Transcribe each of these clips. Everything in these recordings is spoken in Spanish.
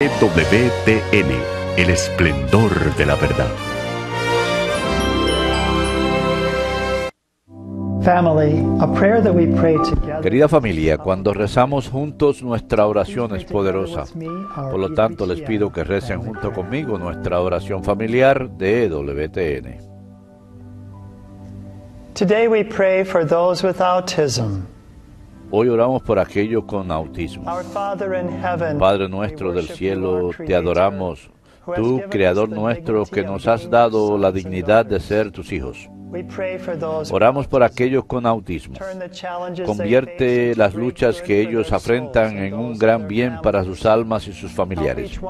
WTN, el esplendor de la verdad. Querida familia, cuando rezamos juntos, nuestra oración es poderosa. Por lo tanto, les pido que recen junto conmigo nuestra oración familiar de WTN. Today we pray for those with autism. Hoy oramos por aquellos con autismo. Padre nuestro del cielo, te adoramos, tú, Creador nuestro, que nos has dado la dignidad de ser tus hijos. Oramos por aquellos con autismo. Convierte las luchas que ellos afrentan en un gran bien para sus almas y sus familiares.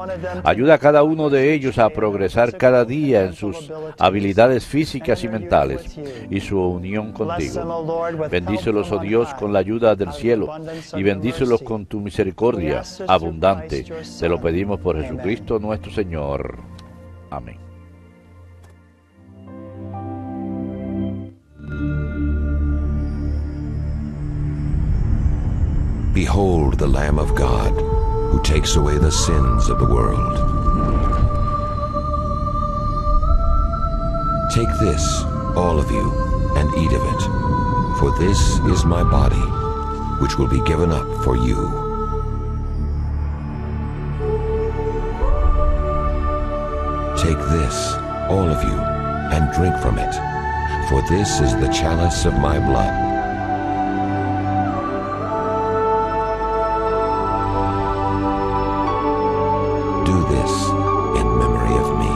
Ayuda a cada uno de ellos a progresar cada día en sus habilidades físicas y mentales y su unión contigo. Bendícelos, oh Dios, con la ayuda del cielo y bendícelos con tu misericordia abundante. Te lo pedimos por Jesucristo nuestro Señor. Amén. Behold the Lamb of God, who takes away the sins of the world. Take this, all of you, and eat of it, for this is my body, which will be given up for you. Take this, all of you, and drink from it, for this is the chalice of my blood. Do this in memory of me.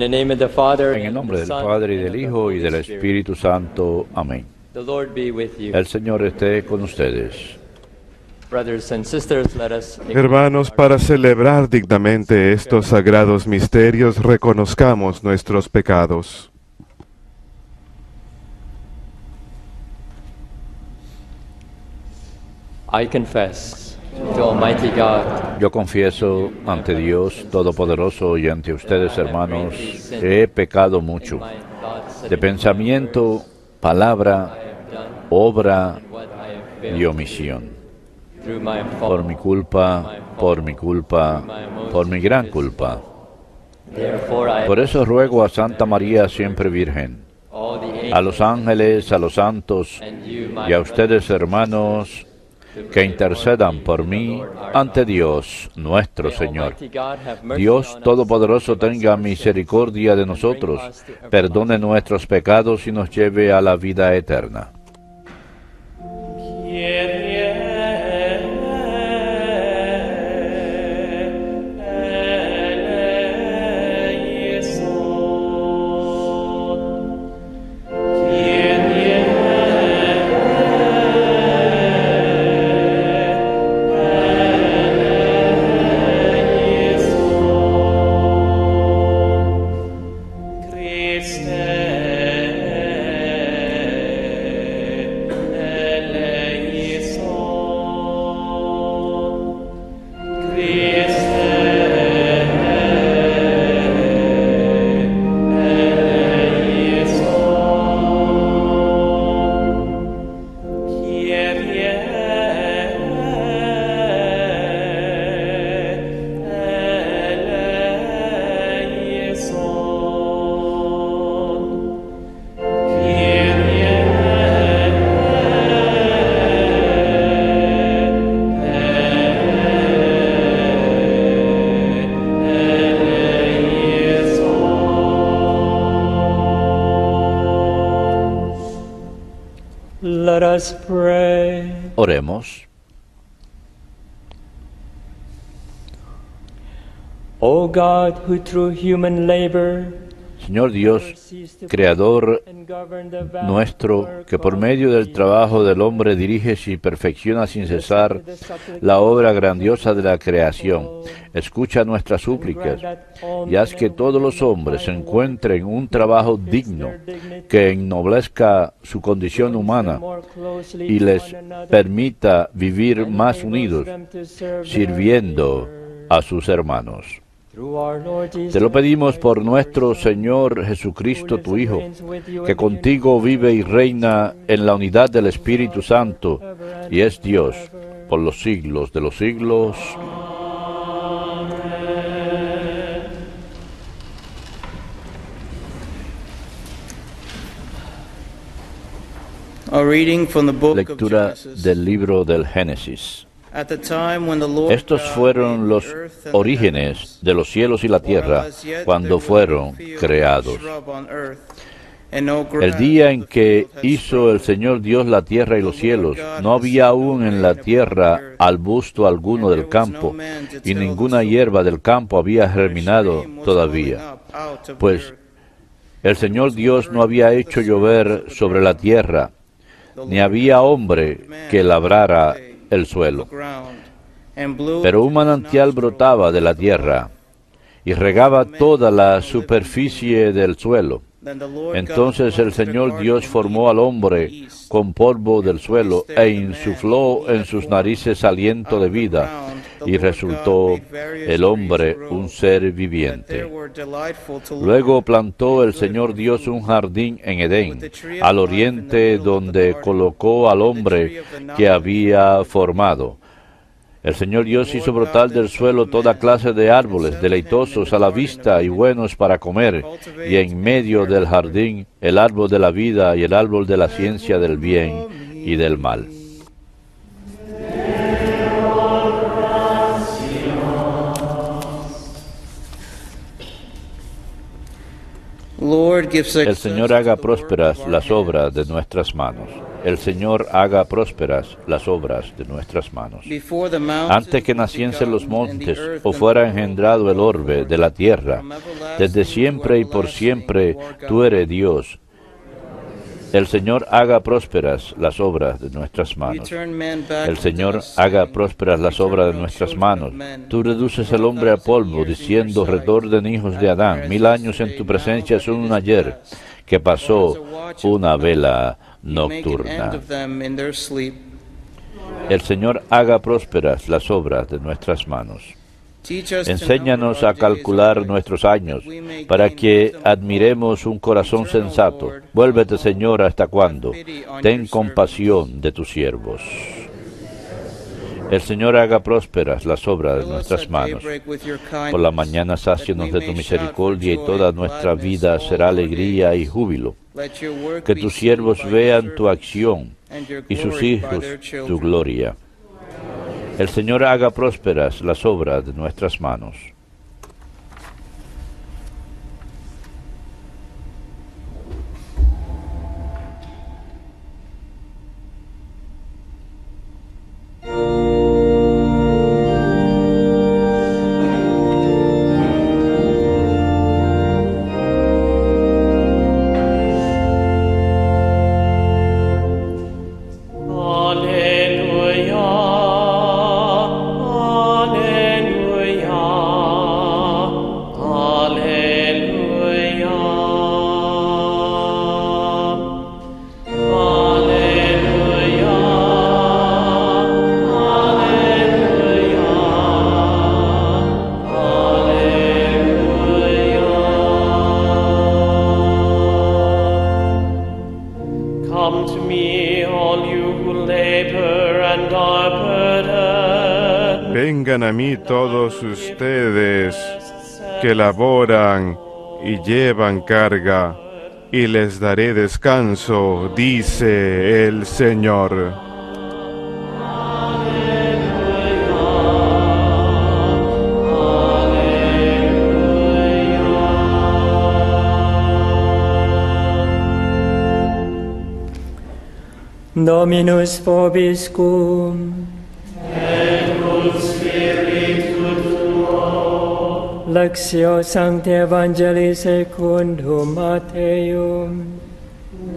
En el nombre del Padre, y del Hijo, y del Espíritu Santo. Amén. El Señor esté con ustedes. Hermanos, para celebrar dignamente estos sagrados misterios, reconozcamos nuestros pecados. Yo confieso ante Dios Todopoderoso y ante ustedes, hermanos, que he pecado mucho, de pensamiento, palabra, obra y omisión. Por mi culpa, por mi culpa, por mi gran culpa. Por eso ruego a Santa María siempre Virgen, a los ángeles, a los santos y a ustedes, hermanos, que intercedan por mí ante Dios nuestro Señor. Dios Todopoderoso tenga misericordia de nosotros, perdone nuestros pecados y nos lleve a la vida eterna. Let us pray. Oremos. O God, who through human labor Señor Dios, Creador nuestro, que por medio del trabajo del hombre diriges y perfeccionas sin cesar la obra grandiosa de la creación, escucha nuestras súplicas y haz que todos los hombres encuentren un trabajo digno que ennoblezca su condición humana y les permita vivir más unidos, sirviendo a sus hermanos. Te lo pedimos por nuestro Señor Jesucristo, tu Hijo, que contigo vive y reina en la unidad del Espíritu Santo y es Dios por los siglos de los siglos. Lectura del libro del Génesis. Estos fueron los orígenes de los cielos y la tierra cuando fueron creados. El día en que hizo el Señor Dios la tierra y los cielos, no había aún en la tierra arbusto alguno del campo, y ninguna hierba del campo había germinado todavía, pues el Señor Dios no había hecho llover sobre la tierra, ni había hombre que labrara el suelo. Pero un manantial brotaba de la tierra y regaba toda la superficie del suelo. Entonces el Señor Dios formó al hombre con polvo del suelo e insufló en sus narices aliento de vida, y resultó el hombre un ser viviente. Luego plantó el Señor Dios un jardín en Edén, al oriente, donde colocó al hombre que había formado. El Señor Dios hizo brotar del suelo toda clase de árboles, deleitosos a la vista y buenos para comer, y en medio del jardín el árbol de la vida y el árbol de la ciencia del bien y del mal. El Señor haga prósperas las obras de nuestras manos. El Señor haga prósperas las obras de nuestras manos. Antes que naciesen los montes, o fuera engendrado el orbe de la tierra, desde siempre y por siempre tú eres Dios. El Señor haga prósperas las obras de nuestras manos. El Señor haga prósperas las obras de nuestras manos. Tú reduces al hombre a polvo, diciendo, retornen hijos de Adán. 1000 años en tu presencia son un ayer, que pasó una vela nocturna. El Señor haga prósperas las obras de nuestras manos. Enséñanos a calcular nuestros años, para que admiremos un corazón sensato. Vuélvete, Señor, ¿hasta cuándo? Ten compasión de tus siervos. El Señor haga prósperas las obras de nuestras manos. Por la mañana sácianos de tu misericordia, y toda nuestra vida será alegría y júbilo. Que tus siervos vean tu acción, y sus hijos tu gloria. El Señor haga prósperas las obras de nuestras manos. Vengan a mí todos ustedes que laboran y llevan carga, y les daré descanso, dice el Señor. Dominus vobiscum. Lectio Sancti Evangelii secundum Matteum.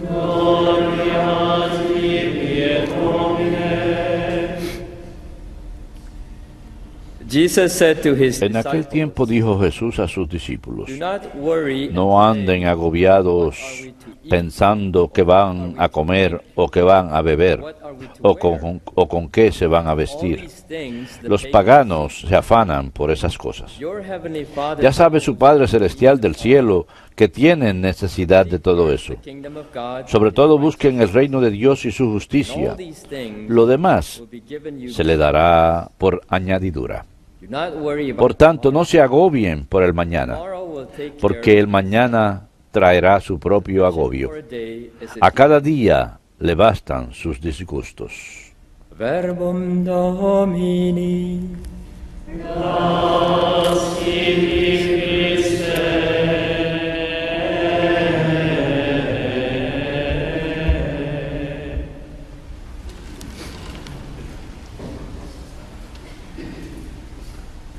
Gloria a tibi, Domine. En aquel tiempo dijo Jesús a sus discípulos: no anden agobiados pensando que van a comer o que van a beber o con qué se van a vestir. Los paganos se afanan por esas cosas. Ya sabe su Padre Celestial del cielo que tienen necesidad de todo eso. Sobre todo busquen el reino de Dios y su justicia. Lo demás se le dará por añadidura. Por tanto, no se agobien por el mañana, porque el mañana traerá su propio agobio. A cada día le bastan sus disgustos. Verbum Domini.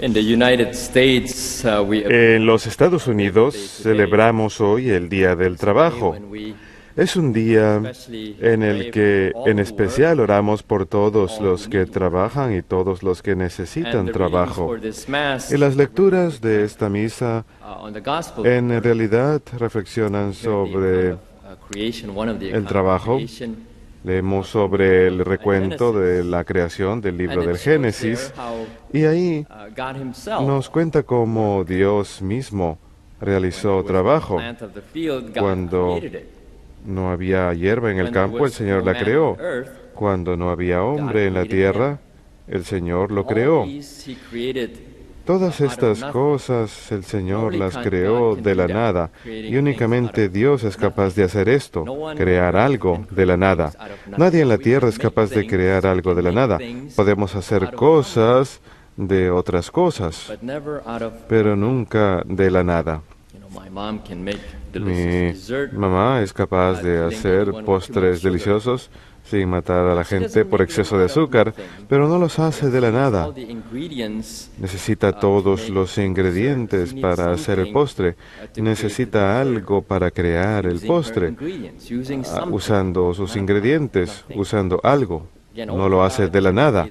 En los Estados Unidos celebramos hoy el Día del Trabajo. Es un día en el que en especial oramos por todos los que trabajan y todos los que necesitan trabajo. Y las lecturas de esta misa en realidad reflexionan sobre el trabajo. Leemos sobre el recuento de la creación del libro del Génesis, y ahí nos cuenta cómo Dios mismo realizó trabajo. Cuando no había hierba en el campo, el Señor la creó. Cuando no había hombre en la tierra, el Señor lo creó. Todas estas cosas el Señor las creó de la nada, y únicamente Dios es capaz de hacer esto, crear algo de la nada. Nadie en la tierra es capaz de crear algo de la nada. Podemos hacer cosas de otras cosas, pero nunca de la nada. Mi mamá es capaz de hacer postres deliciosos sin matar a la gente por exceso de azúcar, pero no los hace de la nada. Necesita todos los ingredientes para hacer el postre. Necesita algo para crear el postre, usando sus ingredientes, usando algo. No lo hace de la nada.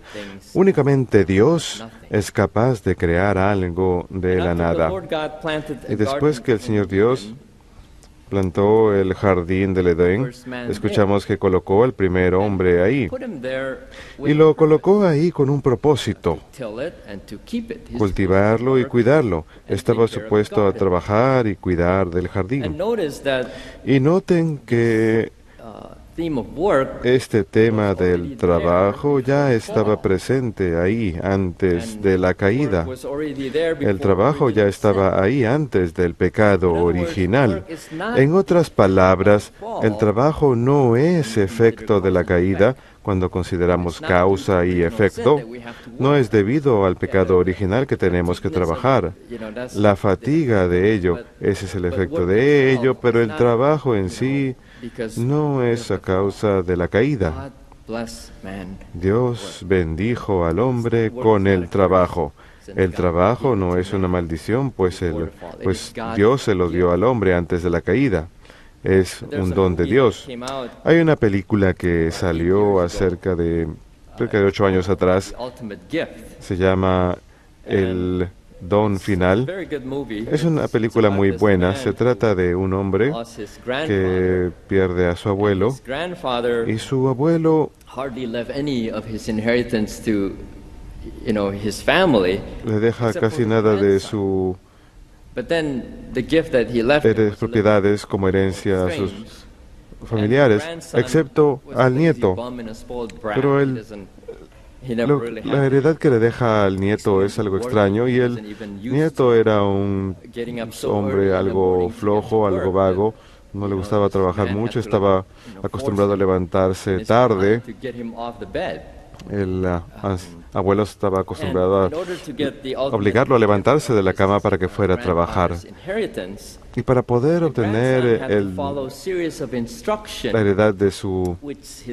Únicamente Dios es capaz de crear algo de la nada. Y después que el Señor Dios plantó el jardín del Edén, escuchamos que colocó al primer hombre ahí. Y lo colocó ahí con un propósito: cultivarlo y cuidarlo. Estaba supuesto a trabajar y cuidar del jardín. Y noten que este tema del trabajo ya estaba presente ahí antes de la caída. El trabajo ya estaba ahí antes del pecado original. En otras palabras, el trabajo no es efecto de la caída. Cuando consideramos causa y efecto, no es debido al pecado original que tenemos que trabajar. La fatiga de ello, ese es el efecto de ello, pero el trabajo en sí no es a causa de la caída. Dios bendijo al hombre con el trabajo. El trabajo no es una maldición, pues Dios se lo dio al hombre antes de la caída. Es un don de Dios. Hay una película que salió cerca de 8 años atrás. Se llama El Don Final. Es una película muy buena. Se trata de un hombre que pierde a su abuelo y su abuelo le deja casi nada de su propiedades como herencia a sus familiares, excepto al nieto. Pero la heredad que le deja al nieto es algo extraño, y el nieto era un hombre algo flojo, algo vago, no le gustaba trabajar mucho, estaba acostumbrado a levantarse tarde. El abuelo estaba acostumbrado a obligarlo a levantarse de la cama para que fuera a trabajar. Y para poder obtener la heredad de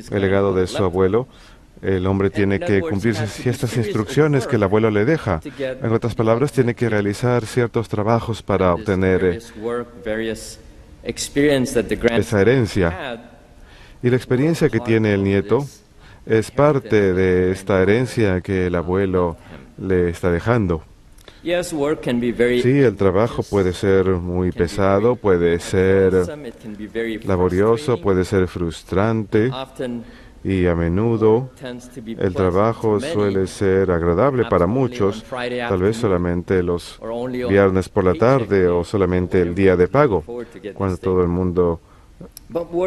el legado de su abuelo, el hombre tiene que cumplir ciertas instrucciones que el abuelo le deja. En otras palabras, tiene que realizar ciertos trabajos para obtener esa herencia. Y la experiencia que tiene el nieto es parte de esta herencia que el abuelo le está dejando. Sí, el trabajo puede ser muy pesado, puede ser laborioso, puede ser frustrante, y a menudo el trabajo suele ser agradable para muchos, tal vez solamente los viernes por la tarde o solamente el día de pago, cuando todo el mundo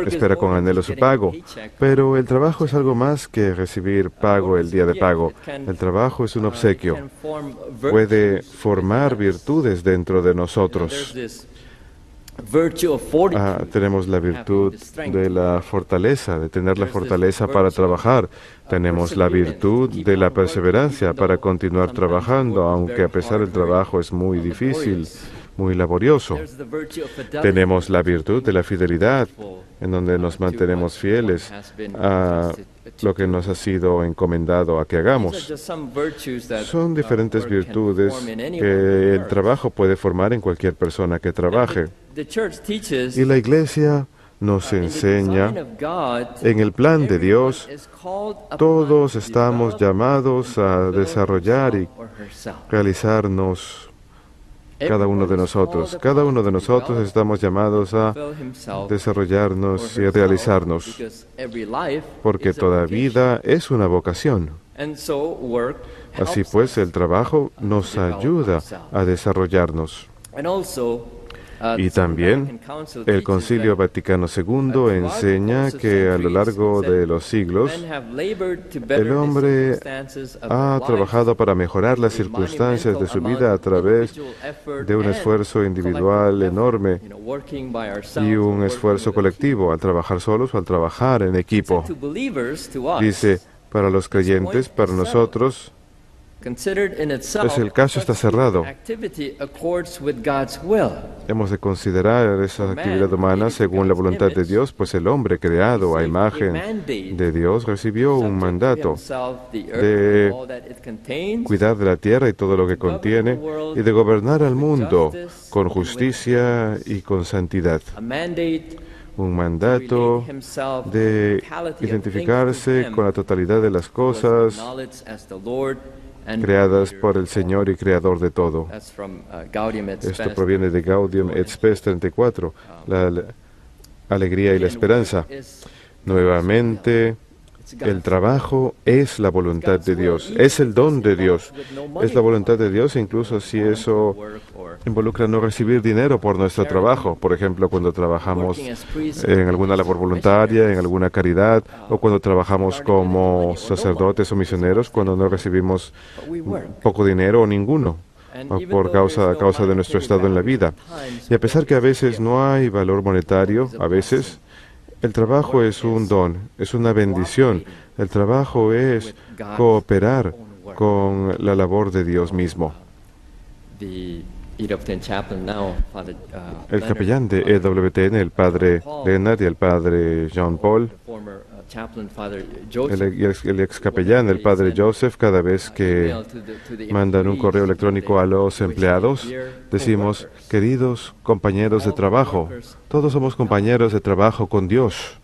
espera con anhelo su pago. Pero el trabajo es algo más que recibir pago el día de pago. El trabajo es un obsequio. Puede formar virtudes dentro de nosotros. Tenemos la virtud de la fortaleza, de tener la fortaleza para trabajar. Tenemos la virtud de la perseverancia para continuar trabajando, aunque a pesar del trabajo es muy difícil, muy laborioso. Tenemos la virtud de la fidelidad, en donde nos mantenemos fieles a lo que nos ha sido encomendado a que hagamos. Son diferentes virtudes que el trabajo puede formar en cualquier persona que trabaje. Y la Iglesia nos enseña, en el plan de Dios, todos estamos llamados a desarrollar y realizarnos. Cada uno de nosotros estamos llamados a desarrollarnos y a realizarnos, porque toda vida es una vocación. Así pues, el trabajo nos ayuda a desarrollarnos. Y también el Concilio Vaticano II enseña que a lo largo de los siglos el hombre ha trabajado para mejorar las circunstancias de su vida a través de un esfuerzo individual enorme y un esfuerzo colectivo, al trabajar solos o al trabajar en equipo. Dice, para los creyentes, para nosotros, el caso está cerrado. Hemos de considerar esa actividad humana según la voluntad de Dios, pues el hombre creado a imagen de Dios recibió un mandato de cuidar de la tierra y todo lo que contiene, y de gobernar al mundo con justicia y con santidad. Un mandato de identificarse con la totalidad de las cosas creadas por el Señor y Creador de todo. Esto proviene de Gaudium et Spes 34, la alegría y la esperanza. Nuevamente, el trabajo es la voluntad de Dios, es el don de Dios, es la voluntad de Dios, incluso si eso involucra no recibir dinero por nuestro trabajo. Por ejemplo, cuando trabajamos en alguna labor voluntaria, en alguna caridad, o cuando trabajamos como sacerdotes o misioneros, cuando no recibimos poco dinero o ninguno por causa de nuestro estado en la vida. Y a pesar que a veces no hay valor monetario, a veces el trabajo es un don, es una bendición. El trabajo es cooperar con la labor de Dios mismo. El capellán de EWTN, el padre Leonard y el padre John Paul, el ex capellán, el padre Joseph, cada vez que mandan un correo electrónico a los empleados, decimos: queridos compañeros de trabajo, todos somos compañeros de trabajo con Dios.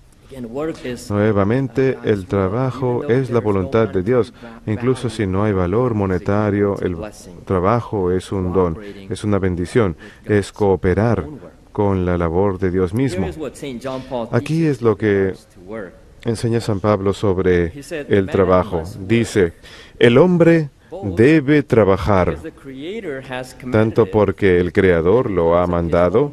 Nuevamente, el trabajo es la voluntad de Dios. Incluso si no hay valor monetario, el trabajo es un don, es una bendición, es cooperar con la labor de Dios mismo. Aquí es lo que enseña San Pablo sobre el trabajo. Dice: el hombre debe trabajar, tanto porque el Creador lo ha mandado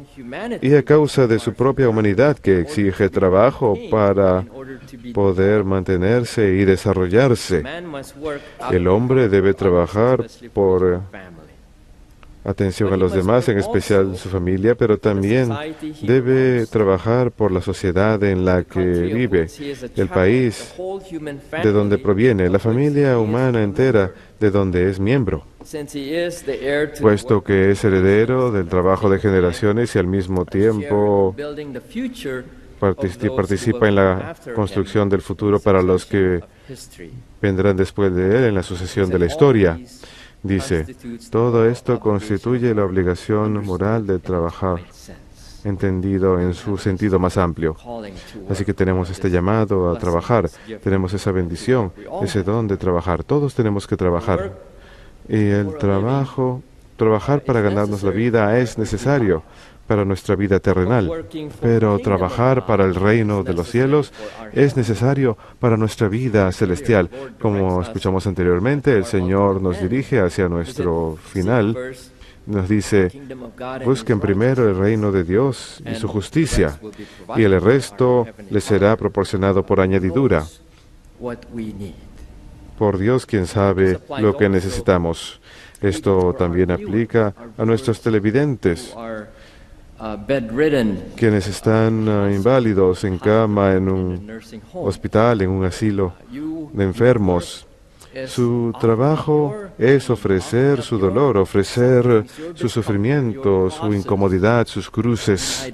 y a causa de su propia humanidad que exige trabajo para poder mantenerse y desarrollarse. El hombre debe trabajar por atención a los demás, en especial su familia, pero también debe trabajar por la sociedad en la que vive, el país de donde proviene, la familia humana entera de donde es miembro. Puesto que es heredero del trabajo de generaciones y al mismo tiempo participa en la construcción del futuro para los que vendrán después de él en la sucesión de la historia. Dice: todo esto constituye la obligación moral de trabajar, entendido en su sentido más amplio. Así que tenemos este llamado a trabajar, tenemos esa bendición, ese don de trabajar. Todos tenemos que trabajar. Y el trabajar para ganarnos la vida es necesario para nuestra vida terrenal, pero trabajar para el reino de los cielos es necesario para nuestra vida celestial. Como escuchamos anteriormente, el Señor nos dirige hacia nuestro final. Nos dice: busquen primero el reino de Dios y su justicia, y el resto les será proporcionado por añadidura. Por Dios, quien sabe lo que necesitamos. Esto también aplica a nuestros televidentes, quienes están inválidos en cama, en un hospital, en un asilo de enfermos. Su trabajo es ofrecer su dolor, ofrecer su sufrimiento, su incomodidad, sus cruces,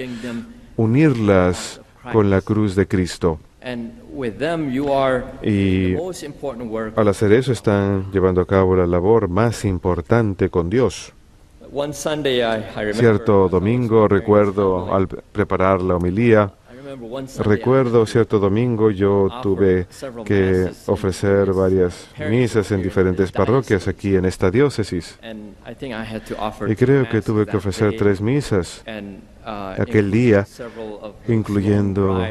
unirlas con la cruz de Cristo. Y al hacer eso están llevando a cabo la labor más importante con Dios. Cierto domingo, recuerdo, al preparar la homilía, cierto domingo yo tuve que ofrecer varias misas en diferentes parroquias aquí en esta diócesis. Y creo que tuve que ofrecer 3 misas aquel día, incluyendo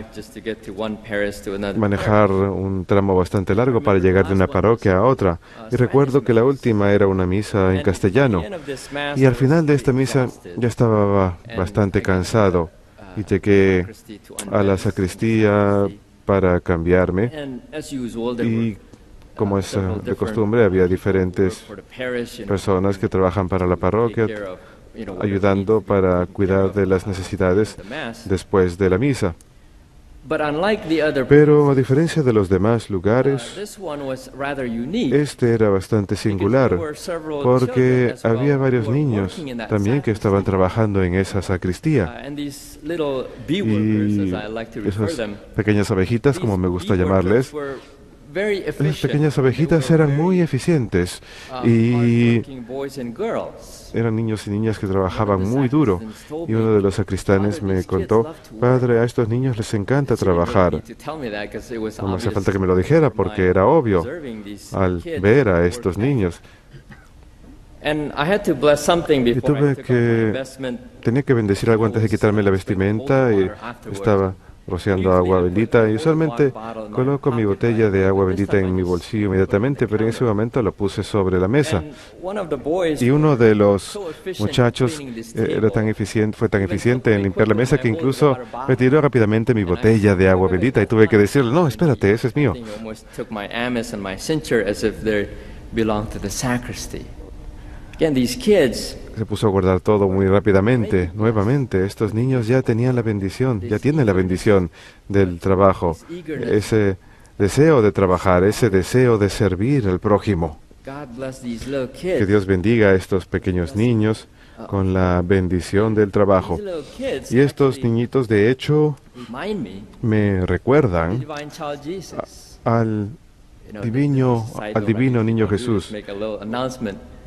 manejar un tramo bastante largo para llegar de una parroquia a otra. Y recuerdo que la última era una misa en castellano. Y al final de esta misa ya estaba bastante cansado y llegué a la sacristía para cambiarme. Y como es de costumbre, había diferentes personas que trabajan para la parroquia, ayudando para cuidar de las necesidades después de la misa. Pero a diferencia de los demás lugares, este era bastante singular, porque había varios niños también que estaban trabajando en esa sacristía. Y esas pequeñas abejitas, como me gusta llamarles, Las pequeñas ovejitas eran muy eficientes y eran niños y niñas que trabajaban muy duro. Y uno de los sacristanes me contó: padre, a estos niños les encanta trabajar. No me hace falta que me lo dijera porque era obvio al ver a estos niños. Y tenía que bendecir algo antes de quitarme la vestimenta y estaba rociando agua bendita y usualmente coloco mi botella de agua bendita en mi bolsillo inmediatamente, pero en ese momento lo puse sobre la mesa. Y uno de los muchachos fue tan eficiente en limpiar la mesa que incluso retiró rápidamente mi botella de agua bendita y tuve que decirle: no, espérate, ese es mío. Se puso a guardar todo muy rápidamente. Nuevamente, estos niños ya tenían la bendición, ya tienen la bendición del trabajo, ese deseo de trabajar, ese deseo de servir al prójimo. Que Dios bendiga a estos pequeños niños con la bendición del trabajo. Y estos niñitos, de hecho, me recuerdan al divino niño Jesús.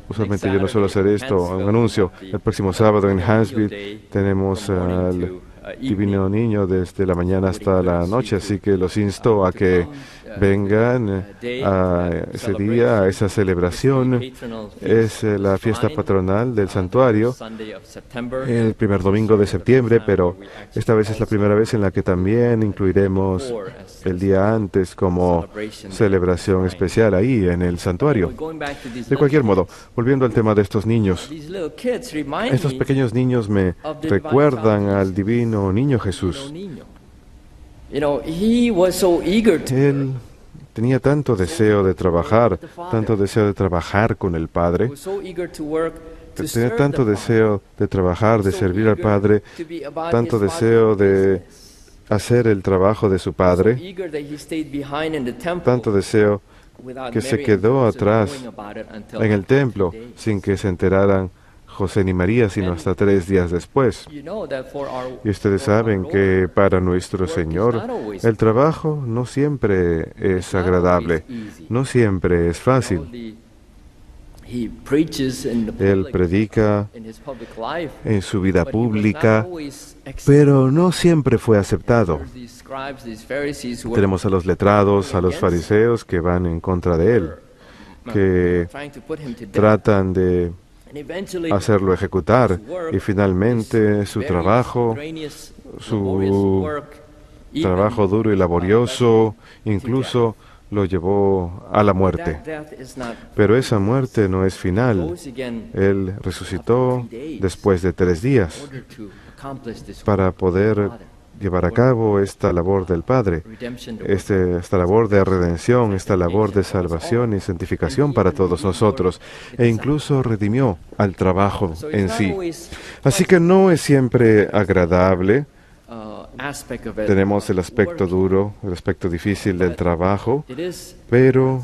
Usualmente yo no suelo hacer esto, un anuncio. El próximo sábado en Huntsville tenemos al Divino Niño desde la mañana hasta la noche, así que los insto a que vengan a ese día, a esa celebración. Es la fiesta patronal del santuario, el primer domingo de septiembre, pero esta vez es la primera vez en la que también incluiremos el día antes como celebración especial ahí en el santuario. De cualquier modo, volviendo al tema de estos niños, estos pequeños niños me recuerdan al divino niño Jesús. Él tenía tanto deseo de trabajar con el Padre, tenía tanto deseo de trabajar, de servir al Padre, tanto deseo de hacer el trabajo de su Padre, tanto deseo que se quedó atrás en el templo sin que se enteraran José ni María, sino hasta 3 días después. Y ustedes saben que para nuestro Señor el trabajo no siempre es agradable, no siempre es fácil. Él predica en su vida pública, pero no siempre fue aceptado. Tenemos a los letrados, a los fariseos que van en contra de él, que tratan de hacerlo ejecutar, y finalmente su trabajo duro y laborioso incluso lo llevó a la muerte. Pero esa muerte no es final. Él resucitó después de 3 días para poder llevar a cabo esta labor del Padre, esta labor de redención, esta labor de salvación y santificación para todos nosotros, e incluso redimió al trabajo en sí. Así que no es siempre agradable. Tenemos el aspecto duro, el aspecto difícil del trabajo, pero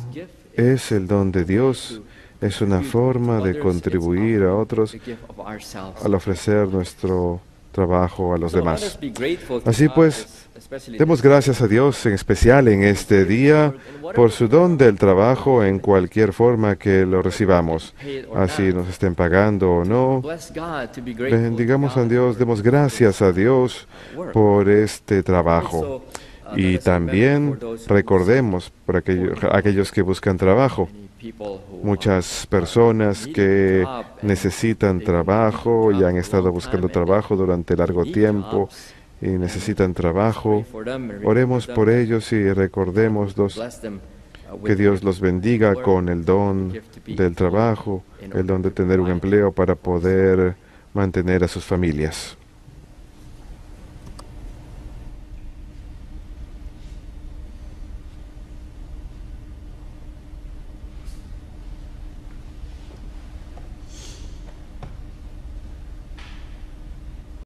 es el don de Dios. Es una forma de contribuir a otros al ofrecer nuestro trabajo a los demás. Así pues, demos gracias a Dios en especial en este día por su don del trabajo en cualquier forma que lo recibamos, así nos estén pagando o no. Bendigamos a Dios, demos gracias a Dios por este trabajo. Y también recordemos por aquellos que buscan trabajo. Muchas personas que necesitan trabajo y han estado buscando trabajo durante largo tiempo y necesitan trabajo. Oremos por ellos y recordémoslos, que Dios los bendiga con el don del trabajo, el don de tener un empleo para poder mantener a sus familias.